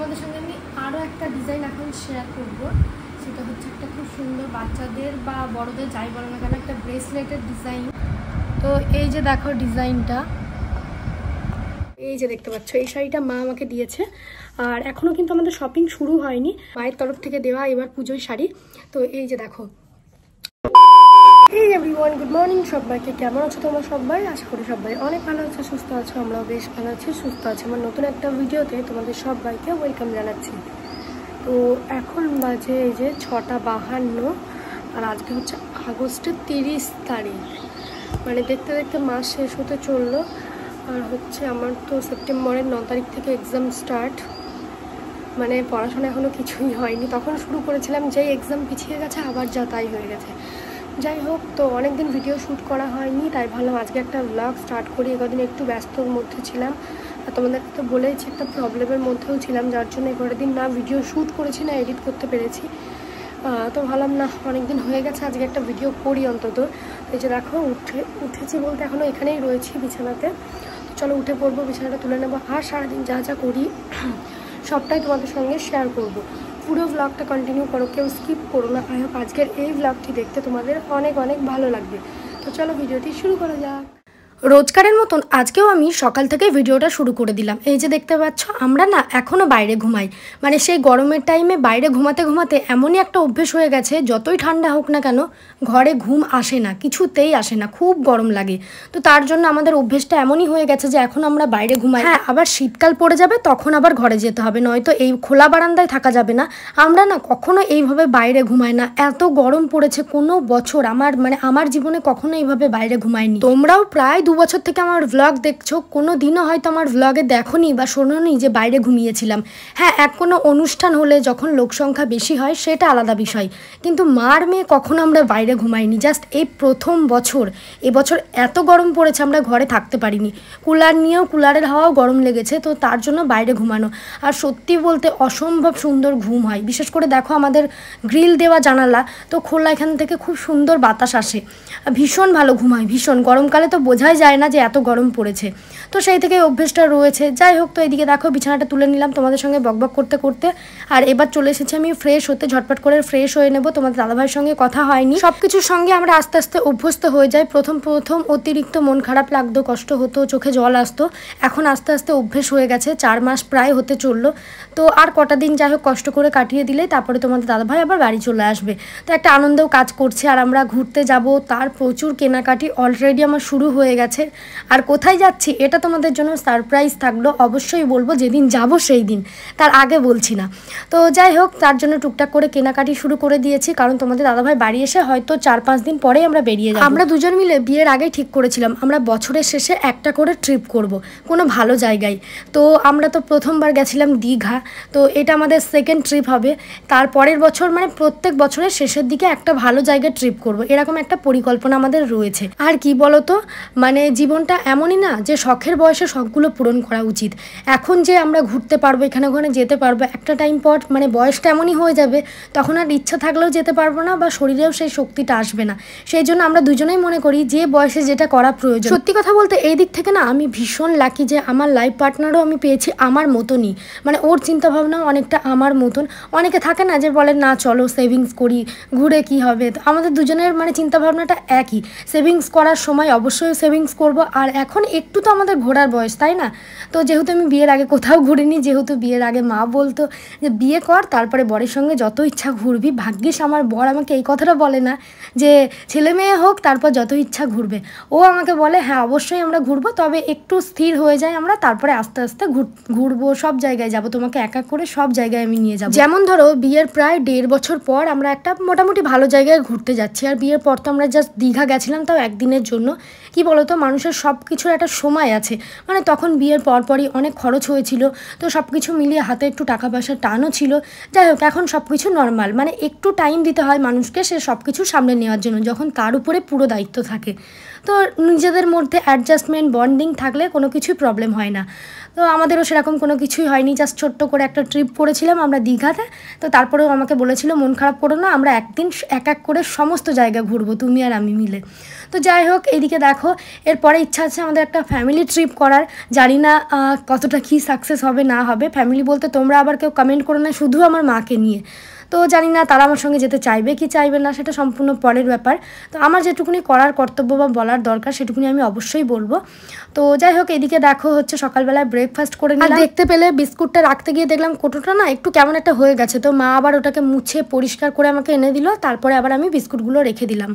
তোমাদের সঙ্গে আমি আরও একটা ডিজাইন এখন শেয়ার করব। সেটা হচ্ছে একটা খুব সুন্দর বাচ্চাদের বা বড়দের যাই বলো না কেন একটা ব্রেসলেটের ডিজাইন। তো এই যে দেখো ডিজাইনটা, এই যে দেখতে পাচ্ছ, এই শাড়িটা মা আমাকে দিয়েছে। আর এখনও কিন্তু আমাদের শপিং শুরু হয়নি, মায়ের তরফ থেকে দেওয়া এবার পুজোর শাড়ি। তো এই যে দেখো। এই এভরিওয়ান, গুড মর্নিং সবাইকে। কেমন আছো তোমরা সবাই? আশা করি সবাই অনেক ভালো আছো, সুস্থ আছো। আমরাও বেশ ভালো আছি, সুস্থ আছি। আমার নতুন একটা ভিডিওতে তোমাদের সবাইকে ওয়েলকাম জানাচ্ছি। তো এখন বাজে এই যে 6:52, আর আজকে হচ্ছে আগস্টের 30 তারিখ। মানে দেখতে দেখতে মাস শেষ হতে চললো। আর হচ্ছে আমার তো সেপ্টেম্বরের 9 তারিখ থেকে এক্সাম স্টার্ট। মানে পড়াশোনা এখনও কিছুই হয়নি, তখন শুরু করেছিলাম, যেই এক্সাম পিছিয়ে গেছে আবার যা তাই হয়ে গেছে। যাই হোক, তো অনেকদিন ভিডিও শ্যুট করা হয়নি, তাই ভাবলাম আজকে একটা ব্লগ স্টার্ট করি। এতদিন একটু ব্যস্তর মধ্যে ছিলাম, আর তোমাদেরকে তো বলেইছি একটা প্রবলেমের মধ্যেও ছিলাম, যার জন্য এগারো দিন না ভিডিও শ্যুট করেছি না এডিট করতে পেরেছি। তো ভাবলাম না, অনেকদিন হয়ে গেছে, আজকে একটা ভিডিও করি অন্তত। এই যে দেখো উঠেছি বলতে এখনও এখানেই রয়েছি বিছানাতে। চলো উঠে পড়বো, বিছানাটা তুলে নেবো, আর সারাদিন যা যা করি সবটাই তোমাদের সঙ্গে শেয়ার করব। পুরো ব্লগটা কন্টিনিউ করো, কেউ স্কিপ করো না। আই হোপ আজকের এই ব্লগটি দেখতে তোমাদের অনেক অনেক ভালো লাগবে। তো চলো ভিডিওটি শুরু করা যাক। রোজকারের মতন আজকেও আমি সকাল থেকে ভিডিওটা শুরু করে দিলাম। এই যে দেখতে পাচ্ছ, আমরা না এখনও বাইরে ঘুমাই। মানে সেই গরমের টাইমে বাইরে ঘুমাতে ঘুমাতে এমনই একটা অভ্যেস হয়ে গেছে, যতই ঠান্ডা হোক না কেন ঘরে ঘুম আসে না, কিছুতেই আসে না, খুব গরম লাগে। তো তার জন্য আমাদের অভ্যেসটা এমনই হয়ে গেছে যে এখন আমরা বাইরে ঘুমাই। হ্যাঁ, আবার শীতকাল পড়ে যাবে তখন আবার ঘরে যেতে হবে, নয়তো এই খোলা বারান্দায় থাকা যাবে না। আমরা না কখনো এইভাবে বাইরে ঘুমাই না, এত গরম পড়েছে। কোনো বছর আমার জীবনে কখনো এইভাবে বাইরে ঘুমাইনি। তোমরাও প্রায় 2 বছর থেকে আমার ভ্লগ দেখছো, কোনো দিনও হয়তো আমার ভ্লগে দেখোনি বা শোনোনি যে বাইরে ঘুমিয়েছিলাম। হ্যাঁ, কোনো অনুষ্ঠান হলে যখন লোকসংখ্যা বেশি হয় সেটা আলাদা বিষয়, কিন্তু মার মেয়ে কখনো আমরা বাইরে ঘুমাইনি। জাস্ট এই প্রথম বছর, এবছর এত গরম পড়েছে আমরা ঘরে থাকতে পারিনি। কুলার নিয়েও, কুলারের হাওয়াও গরম লেগেছে, তো তার জন্য বাইরে ঘুমানো। আর সত্যি বলতে অসম্ভব সুন্দর ঘুম হয়। বিশেষ করে দেখো আমাদের গ্রিল দেওয়া জানালা, তো খোলা, এখান থেকে খুব সুন্দর বাতাস আসে, ভীষণ ভালো ঘুম হয়, ভীষণ। গরমকালে তো বোঝাই যায় না যে এত গরম পড়েছে, তো সেই থেকে অভ্যেসটা রয়েছে। যাই হোক, তো এদিকে দেখো বিছানাটা তুলে নিলাম তোমাদের সঙ্গে বকবক করতে করতে। আর এবার চলে এসেছি আমি ফ্রেশ হতে, ঝটপট করে ফ্রেশ হয়ে নেবো। তোমাদের দাদাভাইয়ের সঙ্গে কথা হয়নি, সব কিছুর সঙ্গে আমরা আস্তে আস্তে অভ্যস্ত হয়ে যাই। প্রথম অতিরিক্ত মন খারাপ লাগতো, কষ্ট হতো, চোখে জল আসতো। এখন আস্তে আস্তে অভ্যেস হয়ে গেছে, 4 মাস প্রায় হতে চললো। তো আর কটা দিন যাই হোক কষ্ট করে কাটিয়ে দিলে তারপরে তোমাদের দাদাভাই আবার বাড়ি চলে আসবে। তো একটা আনন্দেও কাজ করছে। আর আমরা ঘুরতে যাব, তার প্রচুর কেনাকাটি অলরেডি আমার শুরু হয়ে গেছে। আর কোথায় যাচ্ছি এটা তোমাদের জন্য সারপ্রাইজ থাকলো, অবশ্যই বলবো যেদিন যাব সেই দিন, তার আগে বলছি না। তো যাই হোক, তার জন্য টুকটাক করে কেনাকাটি শুরু করে দিয়েছি, কারণ তোমাদের দাদাভাই বাড়ি এসে হয়তো 4-5 দিন পরেই আমরা বেরিয়ে যাব। আমরা দুজন মিলে বিয়ের আগেই ঠিক করেছিলাম আমরা বছরের শেষে একটা করে ট্রিপ করব, কোনো ভালো জায়গায়। তো আমরা তো প্রথমবার গেছিলাম দীঘা, তো এটা আমাদের সেকেন্ড ট্রিপ হবে। তারপরের বছর মানে প্রত্যেক বছরের শেষের দিকে একটা ভালো জায়গায় ট্রিপ করব, এরকম একটা পরিকল্পনা আমাদের রয়েছে। আর কি বলতো, মানে জীবনটা এমনই না যে শখের বয়সে শখগুলো পূরণ করা উচিত। এখন যে আমরা ঘুরতে পারবো, এখানে ওখানে যেতে পারবো, একটা টাইম পর মানে বয়সটা এমনই হয়ে যাবে, তখন আর ইচ্ছা থাকলেও যেতে পারবো না, বা শরীরেও সেই শক্তিটা আসবে না। সেই জন্য আমরা দুজনেই মনে করি যে বয়সে যেটা করা প্রয়োজন। সত্যি কথা বলতে এই দিক থেকে না আমি ভীষণ লাকি যে আমার লাইফ পার্টনারও আমি পেয়েছি আমার মতনই, মানে ওর চিন্তাভাবনাও অনেকটা আমার মতন। অনেকে থাকে না যে বলে না চলো সেভিংস করি, ঘুরে কি হবে। তো আমাদের দুজনের মানে চিন্তাভাবনাটা একই, সেভিংস করার সময় অবশ্যই সেভিংস করব। আর এখন একটু তো আমাদের ঘোরার বয়স, তাই না? তো যেহেতু আমি বিয়ের আগে কোথাও ঘুরিনি, যেহেতু বিয়ের আগে মা বলতো যে বিয়ে কর তারপরে বরের সঙ্গে যত ইচ্ছা ঘুরবি, ভাগ্যিস আমার বর আমাকে এই কথাটা বলে না যে ছেলে মেয়ে হোক তারপর যত ইচ্ছা ঘুরবে। ও আমাকে বলে হ্যাঁ অবশ্যই আমরা ঘুরবো, তবে একটু স্থির হয়ে যায় আমরা, তারপরে আস্তে আস্তে ঘুরবো, সব জায়গায় যাব, তোমাকে এক এক করে সব জায়গায় আমি নিয়ে যাবো। যেমন ধরো বিয়ের প্রায় 1.5 বছর পর আমরা একটা মোটামুটি ভালো জায়গায় ঘুরতে যাচ্ছি। আর বিয়ের পর তো আমরা জাস্ট দীঘা গেছিলাম, তাও একদিনের জন্য। কি বলতো, মানুষের সব কিছুর একটা সময় আছে, মানে তখন বিয়ের পরপরই অনেক খরচ হয়েছিল, তো সব কিছু মিলিয়ে হাতে একটু টাকা পয়সার টানও ছিল। যাই হোক, এখন সব কিছু নর্মাল, মানে একটু টাইম দিতে হয় মানুষকে সে সব কিছু সামনে নেওয়ার জন্য, যখন তার উপরে পুরো দায়িত্ব থাকে। তো নিজেদের মধ্যে অ্যাডজাস্টমেন্ট বন্ডিং থাকলে কোনো কিছুই প্রবলেম হয় না। তো আমাদেরও সেরকম কোনো কিছুই হয়নি, জাস্ট ছোট্ট করে একটা ট্রিপ করেছিলাম আমরা দীঘাতে। তো তারপরেও আমাকে বলেছিল মন খারাপ করো না, আমরা একদিন এক এক করে সমস্ত জায়গা ঘুরবো তুমি আর আমি মিলে। তো যাই হোক, এইদিকে দেখো এরপরে ইচ্ছা আছে আমাদের একটা ফ্যামিলি ট্রিপ করার। জানি না কতটা কী সাকসেস হবে না হবে। ফ্যামিলি বলতে তোমরা আবার কেউ কমেন্ট করো না শুধু আমার মাকে নিয়ে। তো জানি না তারা আমার সঙ্গে যেতে চাইবে কি চাইবে না, সেটা সম্পূর্ণ পরের ব্যাপার। তো আমার যেটুকুনি করার কর্তব্য বা বলার দরকার সেটুকুনি আমি অবশ্যই বলবো। তো যাই হোক, এদিকে দেখো হচ্ছে সকালবেলায় ব্রেকফাস্ট করে নিলাম। দেখতে পেলে বিস্কুটটা রাখতে গিয়ে দেখলাম কোটোটা না একটু কেমন একটা হয়ে গেছে। তো মা আবার ওটাকে মুছে পরিষ্কার করে আমাকে এনে দিল, তারপরে আবার আমি বিস্কুটগুলো রেখে দিলাম।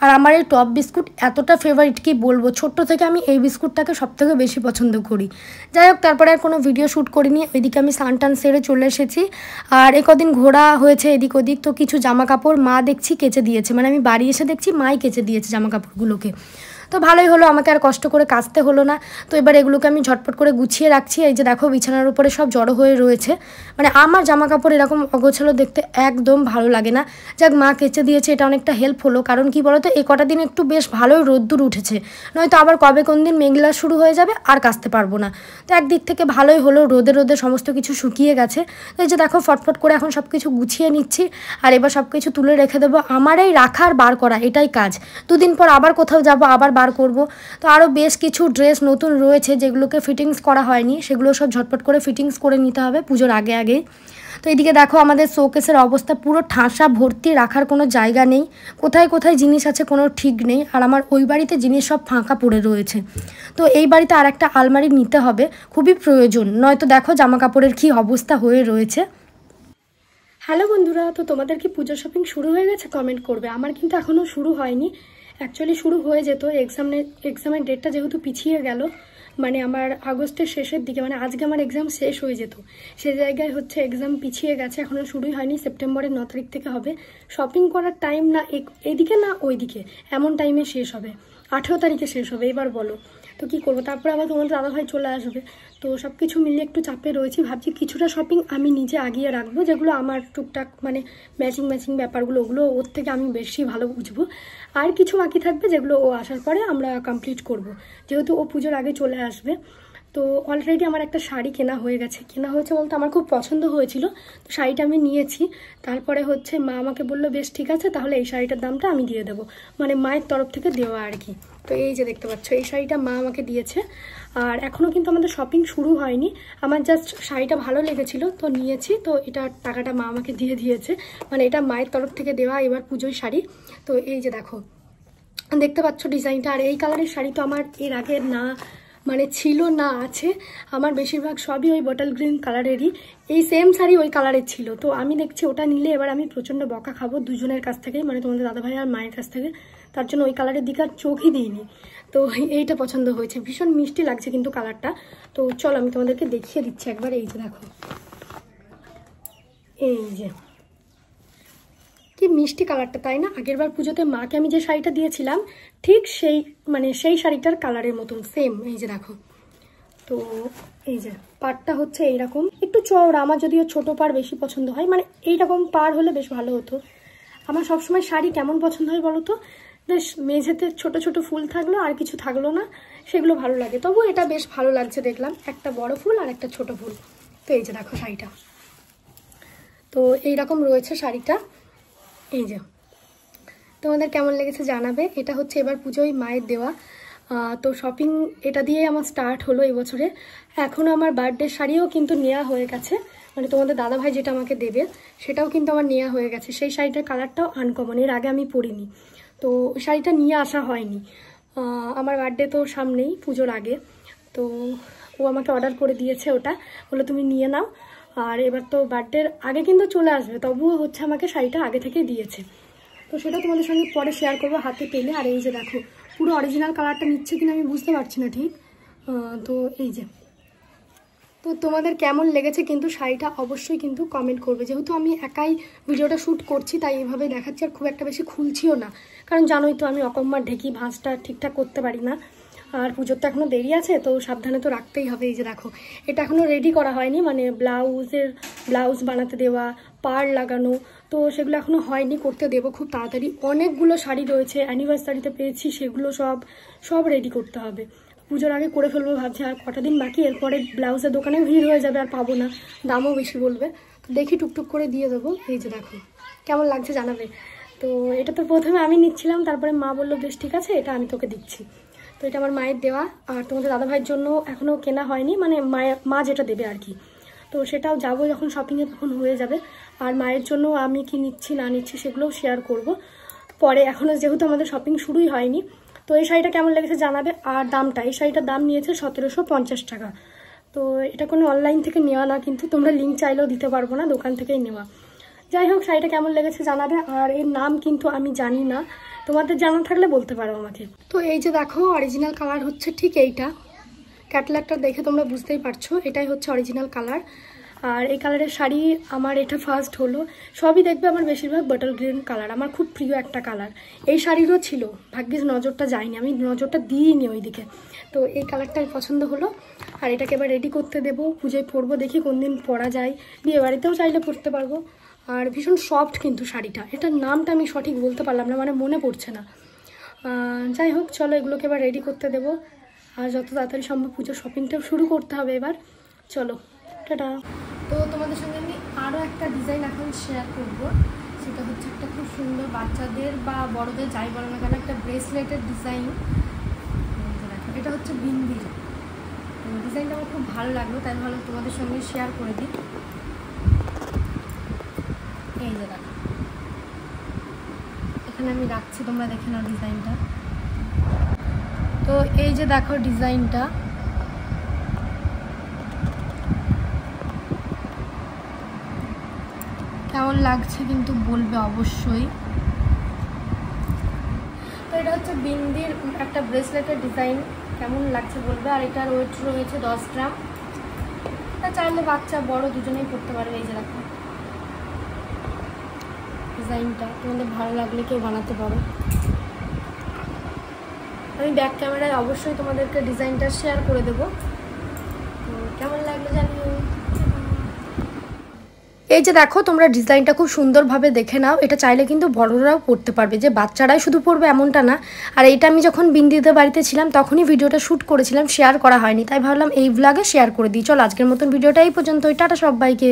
আর আমার এই টপ বিস্কুট এতটা ফেভারিট কি বলবো, ছোট্ট থেকে আমি এই বিস্কুটটাকে সবথেকে বেশি পছন্দ করি। যাই হোক, তারপরে আর কোনো ভিডিও শ্যুট করিনি। ওইদিকে আমি স্নান টান সেরে চলে এসেছি। আর কদিন ঘোরা হয়েছে এদিক ওদিক, তো কিছু জামা কাপড় মা দেখছি কেচে দিয়েছে, মানে আমি বাড়ি এসে দেখছি মাই কেচে দিয়েছে জামা কাপড়গুলোকে। তো ভালোই হলো, আমাকে আর কষ্ট করে কাচতে হলো না। তো এবার এগুলোকে আমি ঝটপট করে গুছিয়ে রাখছি। এই যে দেখো বিছানার উপরে সব জড়ো হয়ে রয়েছে। মানে আমার জামা কাপড় এরকম অগোছালো দেখতে একদম ভালো লাগে না। যাক, মা কেচে দিয়েছে, এটা অনেকটা হেল্প হলো। কারণ কি বলো তো, এই কটা দিন একটু বেশ ভালোই রোদ্দুর উঠেছে, নয়তো আবার কবে কোন দিন মেঘলা শুরু হয়ে যাবে আর কাচতে পারবো না। তো একদিক থেকে ভালোই হলো, রোদে রোদে সমস্ত কিছু শুকিয়ে গেছে। তো এই যে দেখো ফটফট করে এখন সব কিছু গুছিয়ে নিচ্ছি। আর এবার সব কিছু তুলে রেখে দেবো। আমার এই রাখার বার করা এটাই কাজ। দুদিন পর আবার কোথাও যাবো, আবার বার করব। তো আরও বেশ কিছু ড্রেস নতুন রয়েছে যেগুলোকে ফিটিংস করা হয়নি, সেগুলো সব ঝটপট করে ফিটিংস করে নিতে হবে পুজোর আগে আগেই। তো এইদিকে দেখো আমাদের শোকেসের অবস্থা পুরো ঠাসা ভর্তি, রাখার কোনো জায়গা নেই। কোথায় কোথায় জিনিস আছে কোনো ঠিক নেই। আর আমার ওই বাড়িতে জিনিস সব ফাঁকা পড়ে রয়েছে। তো এই বাড়িতে আর একটা আলমারি নিতে হবে, খুবই প্রয়োজন। নয়তো দেখো জামা কাপড়ের কী অবস্থা হয়ে রয়েছে। হ্যালো বন্ধুরা, তো তোমাদের কি পুজো শপিং শুরু হয়ে গেছে? কমেন্ট করবে। আমার কিন্তু এখনও শুরু হয়নি। অ্যাকচুয়ালি শুরু হয়ে যেত, এক্সামের ডেটটা যেহেতু পিছিয়ে গেল, মানে আমার আগস্টের শেষের দিকে, মানে আজকে আমার এক্সাম শেষ হয়ে যেত, সে জায়গায় হচ্ছে এক্সাম পিছিয়ে গেছে, এখনও শুরুই হয়নি। সেপ্টেম্বরের 9 তারিখ থেকে হবে। শপিং করার টাইম না এইদিকে না ওইদিকে, এমন টাইমে শেষ হবে। 18 তারিখে শেষ হবে। এবার বলো তো কী করবো? তারপরে আবার তোমাদের দাদাভাই চলে আসবে। তো সব কিছু মিলিয়ে একটু চাপে রয়েছি। ভাবছি কিছুটা শপিং আমি নিজে আগিয়ে রাখবো, যেগুলো আমার টুকটাক মানে ম্যাচিং ব্যাপারগুলো, ওগুলো ওর থেকে আমি বেশি ভালো বুঝবো। আর কিছু বাকি থাকবে যেগুলো ও আসার পরে আমরা কমপ্লিট করব, যেহেতু ও পুজোর আগে চলে আসবে। তো অলরেডি আমার একটা শাড়ি কেনা হয়েছে বলতে আমার খুব পছন্দ হয়েছিল। তো শাড়িটা আমি নিয়েছি। তারপরে হচ্ছে মা আমাকে বললো বেশ ঠিক আছে, তাহলে এই শাড়িটার দামটা আমি দিয়ে দেবো, মানে মায়ের তরফ থেকে দেওয়া আর কি। তো এই যে দেখতে পাচ্ছ, এই শাড়িটা মা আমাকে দিয়েছে। আর এখনও কিন্তু আমাদের শপিং শুরু হয়নি। আমার জাস্ট শাড়িটা ভালো লেগেছিলো তো নিয়েছি। তো এটা টাকাটা মা আমাকে দিয়ে দিয়েছে, মানে এটা মায়ের তরফ থেকে দেওয়া এবার পুজোর শাড়ি। তো এই যে দেখো দেখতে পাচ্ছ ডিজাইনটা। আর এই কালারের শাড়ি তো আমার এর আগে না মানে ছিল না আছে, আমার বেশিরভাগ সবই ওই বটল গ্রিন কালারেরই। এই সেম শাড়ি ওই কালারের ছিল। তো আমি দেখছি ওটা নিলে এবার আমি প্রচণ্ড বকা খাবো দুজনের কাছ থেকে, মানে তোমাদের দাদাভাই আর মায়ের কাছ থেকে। তার জন্য ওই কালারের দিকে আর চোখই দিইনি। তো এইটা পছন্দ হয়েছে, ভীষণ মিষ্টি লাগছে কিন্তু কালারটা। তো চলো আমি তোমাদেরকে দেখিয়ে দিচ্ছি একবার। এই যে দেখো, এই যে কি মিষ্টি কালারটা, তাই না? আগেরবার পুজোতে মাকে আমি যে শাড়িটা দিয়েছিলাম ঠিক সেই শাড়িটার কালারের মতন সেম। এই যে দেখো, তো এই যে পাড়টা হচ্ছে এইরকম একটু চওড়া। আমার যদিও ছোট পাড় বেশি পছন্দ হয়, মানে এইরকম পাড় হলে বেশ ভালো হতো। আমার সবসময় শাড়ি কেমন পছন্দ হয় বলো তো, বেশ মেঝেতে ছোট ছোট ফুল থাকলো আর কিছু থাকলো না, সেগুলো ভালো লাগে। তবু এটা বেশ ভালো লাগছে দেখলাম, একটা বড় ফুল আর একটা ছোট ফুল। তো এই যে দেখো শাড়িটা, তো এইরকম রয়েছে শাড়িটা। এই যে তোমাদের কেমন লেগেছে জানাবে। এটা হচ্ছে এবার পুজোয় মায়ের দেওয়া। তো শপিং এটা দিয়ে আমার স্টার্ট হলো এবছরে। এখনও আমার বার্থডে শাড়িও কিন্তু নেওয়া হয়ে গেছে, মানে তোমাদের দাদাভাই যেটা আমাকে দেবে সেটাও কিন্তু আমার নেওয়া হয়ে গেছে। সেই শাড়িটার কালারটাও আনকমন, এর আগে আমি পরিনি। তো ওই শাড়িটা নিয়ে আসা হয়নি। আমার বার্থডে তো সামনেই, পুজোর আগে। তো ও আমাকে অর্ডার করে দিয়েছে ওটা, বলে তুমি নিয়ে নাও। আর এবার তো বার্থডের আগে কিন্তু চলে আসবে, তবুও হচ্ছে আমাকে শাড়িটা আগে থেকে দিয়েছে। তো সেটা তোমাদের সঙ্গে পরে শেয়ার করবো হাতে পেলে। আর এই যে দেখো পুরো অরিজিনাল কালারটা নিচ্ছে কিনা আমি বুঝতে পারছি না ঠিক। তো এই যে, তো তোমাদের কেমন লেগেছে কিন্তু শাড়িটা অবশ্যই কিন্তু কমেন্ট করবে। যেহেতু আমি একাই ভিডিওটা শ্যুট করছি তাই এইভাবে দেখাচ্ছি, আর খুব একটা বেশি খুলছিও না, কারণ জানোই তো আমি অকম্মার ঢেকি ভাঁজটা ঠিকঠাক করতে পারি না। আর পুজোর তো এখনও দেরি আছে, তো সাবধানে তো রাখতেই হবে। এই যে দেখো, এটা এখনও রেডি করা হয়নি, মানে ব্লাউজ বানাতে দেওয়া, পাড় লাগানো, তো সেগুলো এখনও হয়নি, করতে দেবো খুব তাড়াতাড়ি। অনেকগুলো শাড়ি রয়েছে, অ্যানিভার্সারিতে পেয়েছি, সেগুলো সব রেডি করতে হবে। পুজোর আগে করে ফেলবো ভাবছি, আর কটা দিন বাকি, এরপরে ব্লাউজের দোকানে ভিড় হয়ে যাবে, আর পাবো না, দামও বেশি বলবে। তো দেখি টুকটুক করে দিয়ে দেবো। এই যে দেখো, কেমন লাগছে জানাবে। তো এটা তো প্রথমে আমি নিচ্ছিলাম, তারপরে মা বললো বেশ ঠিক আছে, এটা আমি তোকে দিচ্ছি। তো এটা আমার মায়ের দেওয়া, আর তোমাদের দাদাভাইয়ের জন্য এখনও কেনা হয়নি, মানে মা যেটা দেবে আর কি। তো সেটাও যাবো যখন শপিংয়ে, তখন হয়ে যাবে। আর মায়ের জন্য আমি কি নিচ্ছি না নিচ্ছি সেগুলোও শেয়ার করব পরে, এখনও যেহেতু আমাদের শপিং শুরুই হয়নি। তো এই শাড়িটা কেমন লেগেছে জানাবে। আর দামটা, এই শাড়িটার দাম নিয়েছে 1750 টাকা। তো এটা কোনো অনলাইন থেকে নেওয়া না, কিন্তু তোমরা লিঙ্ক চাইলেও দিতে পারবো না, দোকান থেকেই নেওয়া। যাই হোক, শাড়িটা কেমন লেগেছে জানাবে। আর এর নাম কিন্তু আমি জানি না, তোমাদের জানা থাকলে বলতে পারো আমাকে। তো এই যে দেখো, অরিজিনাল কালার হচ্ছে ঠিক এইটা, ক্যাটালগটা দেখে তোমরা বুঝতেই পারছো, এটাই হচ্ছে অরিজিনাল কালার। আর এই কালারের শাড়ি আমার এটা ফার্স্ট হলো। সবই দেখবে আমার বেশিরভাগ বটল গ্রিন কালার, আমার খুব প্রিয় একটা কালার। এই শাড়িরও ছিল, ভাগ্যিস নজরটা যায়নি, আমি নজরটা দিইনি ওইদিকে। তো এই কালারটাই পছন্দ হলো। আর এটাকে এবার রেডি করতে দেবো, পুজোয় পরবো, দেখি কোন দিন পরা যায়, বিয়ে বাড়িতেও চাইলে পরতে পারবো। আর ভীষণ সফট কিন্তু শাড়িটা, এটার নামটা আমি সঠিক বলতে পারলাম না, মানে মনে পড়ছে না। যাই হোক, চলো এগুলোকে এবার রেডি করতে দেবো, আর যত তাড়াতাড়ি সম্ভব পুজোর শপিংটাও শুরু করতে হবে এবার। চলো টাটা। তো তোমাদের সঙ্গে আমি আরও একটা ডিজাইন এখন শেয়ার করব, সেটা হচ্ছে একটা খুব সুন্দর বাচ্চাদের বা বড়দের যাই বলো না কেন একটা ব্রেসলেটের ডিজাইন। এটা হচ্ছে বিন্দির ডিজাইনটা আমার খুব ভালো লাগলো, তাই ভালো তোমাদের সঙ্গে শেয়ার করে দিই। এই যে দেখো, এখানে আমি রাখছি, তোমরা দেখে নাও ডিজাইনটা। তো এই যে দেখো ডিজাইনটা, কেমন লাগছে কিন্তু বলবে অবশ্যই। তো এটা হচ্ছে বিন্দির একটা ব্রেসলেটের ডিজাইন, কেমন লাগছে বলবে। আর এটার ওয়েট রয়েছে 10 গ্রাম। তা চাইলে বাচ্চা বড় দুজনেই পড়তে পারবে। এই যে দেখো ডিজাইনটা, তোমাদের ভালো লাগলে কেউ বানাতে পারো। আমি ব্যাক ক্যামেরায় অবশ্যই তোমাদেরকে ডিজাইনটা শেয়ার করে দেবো। তো কেমন লাগলো জানিও। এই যে দেখো, তোমরা ডিজাইনটা খুব সুন্দরভাবে দেখে নাও। এটা চাইলে কিন্তু বড়রাও পড়তে পারবে, যে বাচ্চারাই শুধু পড়বে এমনটা না। আর এইটা আমি যখন বিন্দিদের বাড়িতে ছিলাম তখনই ভিডিওটা শ্যুট করেছিলাম, শেয়ার করা হয়নি, তাই ভাবলাম এই ভ্লগে শেয়ার করে দিই। চলো আজকের মতন ভিডিওটা এই পর্যন্তই, টাটা সবাইকে।